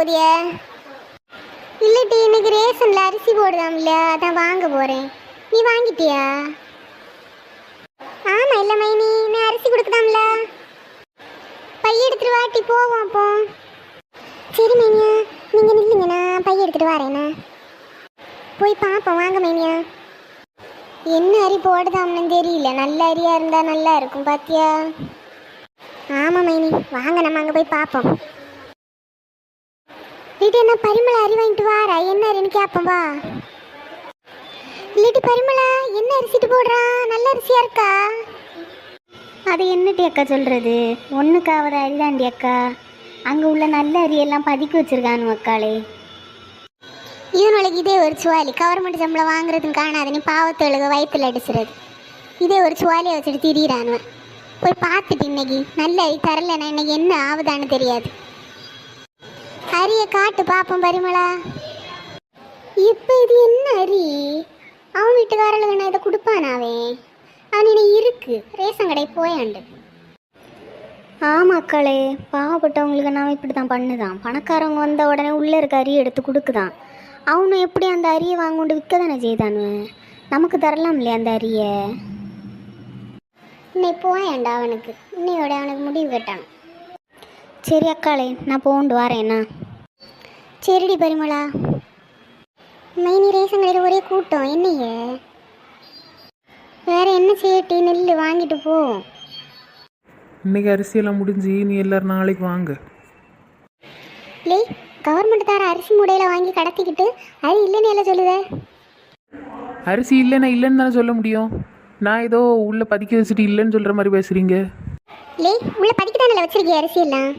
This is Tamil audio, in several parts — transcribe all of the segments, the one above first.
போதிய? இல்லட்டி இன்னைக்கு ரேஷன்ல அரிசி போடுதாம்ல, அதான் வாங்க போறேன். நீ வாங்கிட்டியா? ஆமா இல்ல மைனி, நான் அரிசி கொடுக்கதாம்ல. பைய எடுத்துட்டு வாட்டி போவோம் அப்போ. சரி மைனியா, நீங்க நில்லுங்க, நான் பைய எடுத்துட்டு வரேண்ணா. போய் பார்ப்போம் வாங்க மைனியா. என்ன அரி போடுதாம்னு தெரியல, நல்ல அரியா இருந்தா நல்லா இருக்கும் பாத்தியா? ஆமா மைனி, வாங்க நம்ம அங்க போய் பார்ப்போம். வீட்டு என்ன பரிமளா அரி வாங்கிட்டு வாரா, என்ன அரின்னு கேப்போம் வா. இல்லட்டி பரிமளா என்ன அரிசிட்டு போடுறா, நல்ல அரிசியா இருக்கா? அது என்னட்டி அக்கா சொல்றது, ஒன்றுக்காவது அரிதாண்டி அக்கா. அங்கே உள்ள நல்ல அரியெல்லாம் பதுக்கி வச்சிருக்கானு மக்காளே. இவனுக்கு இதே ஒரு சுவாலி, கவர்மெண்ட் சம்பளம் வாங்குறதுன்னு காணாது, நீ பாவத்தொழுக வயிற்றுல அடிச்சுறது. இதே ஒரு சுவாலியை வச்சுட்டு திரியிறானுவன். போய் பார்த்துட்டு இன்னைக்கு நல்ல அரி தரலைன்னா இன்னைக்கு என்ன ஆகுதான்னு தெரியாது. அரியை காட்டு பார்ப்போம் பரிமளா. இப்போ இது என்ன அரி? அவன் வீட்டுக்காரர்களுக்கு நான் இதை கொடுப்பானாவே? அவன் என்ன இருக்கு ரேஷன் கடை போயாண்டு. ஆமாக்களே, பாவப்பட்டவங்களுக்கு நான் இப்படி தான் பண்ணுதான். பணக்காரவங்க வந்த உடனே உள்ளே இருக்க அரியை எடுத்து கொடுக்குதான். அவனும் எப்படி அந்த அரியை வாங்க கொண்டு விற்க தானே செய்தானுவேன். நமக்கு தரலாம் இல்லையா அந்த அரியை? இன்னைக்கு போயாண்டா அவனுக்கு, இன்னையோட அவனுக்கு முடிவு கேட்டான். சரி அக்காளே, நான் போண்டு வரேண்ணா. சரிடி பரிமளா. மைனி ரேஷன் கடையில் ஒரே கூட்டம், என்னைய வேற என்ன செய்யட்டி, நெல் வாங்கிட்டு போ. இன்னைக்கு அரிசியெல்லாம் முடிஞ்சு நீ எல்லாரும் நாளைக்கு வாங்க. லே, கவர்மெண்ட் தர அரிசி மூடையில வாங்கி கடத்திக்கிட்டு அது இல்லைன்னு எல்லாம் சொல்லுதே. அரிசி இல்லைன்னா இல்லைன்னு தானே சொல்ல முடியும். நான் ஏதோ உள்ள பதுக்கி வச்சுட்டு இல்லைன்னு சொல்கிற மாதிரி பேசுகிறீங்க. லே, உள்ள பதுக்கி தானே வச்சிருக்கீங்க அரிசி எல்லாம்.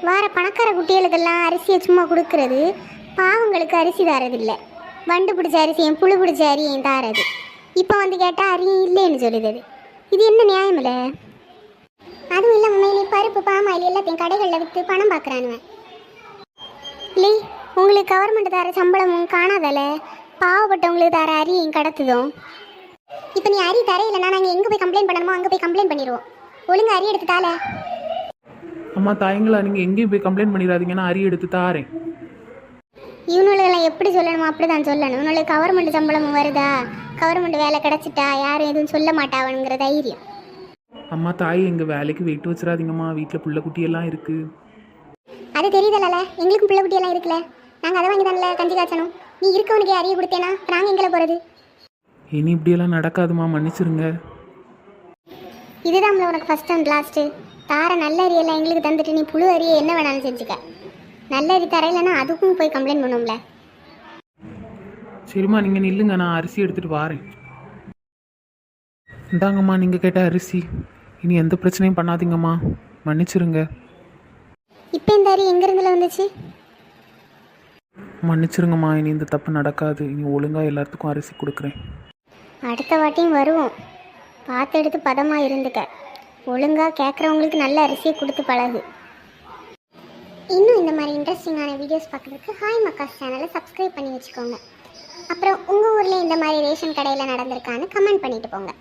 வார பணக்கார குட்டிகளுக்கெல்லாம் அரிசியை சும்மா கொடுக்கறது, பாவங்களுக்கு அரிசி தரதில்லை. வண்டு பிடிச்ச அரிசியும் புழு பிடிச்ச அரியும் தாரது. இப்போ வந்து கேட்டால் அரியும் இல்லைன்னு சொல்லுது. இது என்ன நியாயம் இல்லை? அதுவும் இல்லை உண்மையிலே பருப்பு பாமாயில் எல்லாத்தையும் கடைகளில் விற்று பணம் பார்க்குறானுவேன். இல்லை, உங்களுக்கு கவர்மெண்ட் தர சம்பளமும் காணாதல, பாவப்பட்டவங்களுக்கு தர அரியையும் கடத்துதும். இப்போ நீ அரி தரையில்லைன்னா நாங்கள் எங்கே போய் கம்ப்ளைண்ட் பண்ணணுமோ அங்கே போய் கம்ப்ளைண்ட் பண்ணிடுவோம். ஒழுங்கு அரி எடுத்து தால. அம்மா தாயங்களா, நீங்கள் எங்கேயும் போய் கம்ப்ளைண்ட் பண்ணிடாதீங்க, நான் அரி எடுத்து தாரேன். இவனுங்களெல்லாம் எப்படி சொல்லணுமோ அப்படி தான் சொல்லணும். இவனுக்கு கவர்மெண்ட் சம்பளமும் வருதா, கவர்மெண்ட் வேலை கிடச்சிட்டா யாரும் எதுவும் சொல்ல மாட்டாவனுங்கிற தைரியம். அம்மா தாய், எங்கள் வேலைக்கு வெயிட் வச்சிடாதீங்கம்மா, வீட்டில் புள்ள குட்டியெல்லாம் இருக்குது. அது தெரியுதல்ல, எங்களுக்கும் பிள்ளை குட்டியெல்லாம் இருக்குல்ல, நாங்கள் அதை வாங்கி தானே கஞ்சி காய்ச்சணும். நீ இருக்கவனுக்கு அரிய கொடுத்தேனா நாங்கள் எங்களை போகிறது? இனி இப்படியெல்லாம் நடக்காதுமா, மன்னிச்சிருங்க. இதுதான் உனக்கு ஃபஸ்ட் அண்ட் லாஸ்ட்டு. தார நல்ல அரியெல்லாம் எங்களுக்கு தந்துட்டு நீ புழு அரிய என்ன வேணாலும் செஞ்சுக்க. நல்ல அரி தரையிலன்னா அதுக்கும் போய் கம்ப்ளைண்ட் பண்ணுவோம்ல. சரிம்மா, நீங்கள் நில்லுங்க, நான் அரிசி எடுத்துகிட்டு வாரேன். இந்தாங்கம்மா நீங்கள் கேட்ட அரிசி. இனி எந்த பிரச்சனையும் பண்ணாதீங்கம்மா, மன்னிச்சிருங்க. இப்போ இந்த அரி எங்கேருந்துல வந்துச்சு? மன்னிச்சிருங்கம்மா, இனி இந்த தப்பு நடக்காது. இனி ஒழுங்காக எல்லாத்துக்கும் அரிசி கொடுக்குறேன். அடுத்த வாட்டியும் வருவோம், பார்த்து எடுத்து பதமாக இருந்துக்க. ஒழுங்காக கேட்குறவங்களுக்கு நல்ல அரிசியை கொடுத்து பழகு. இன்னும் இந்த மாதிரி இன்ட்ரெஸ்டிங்கான வீடியோஸ் பார்க்குறதுக்கு ஹாய் மக்காஸ் சேனலை சப்ஸ்கிரைப் பண்ணி வச்சுக்கோங்க. அப்புறம் உங்கள் ஊரில் இந்த மாதிரி ரேஷன் கடையில் நடந்திருக்கான்னு கமெண்ட் பண்ணிட்டு போங்க.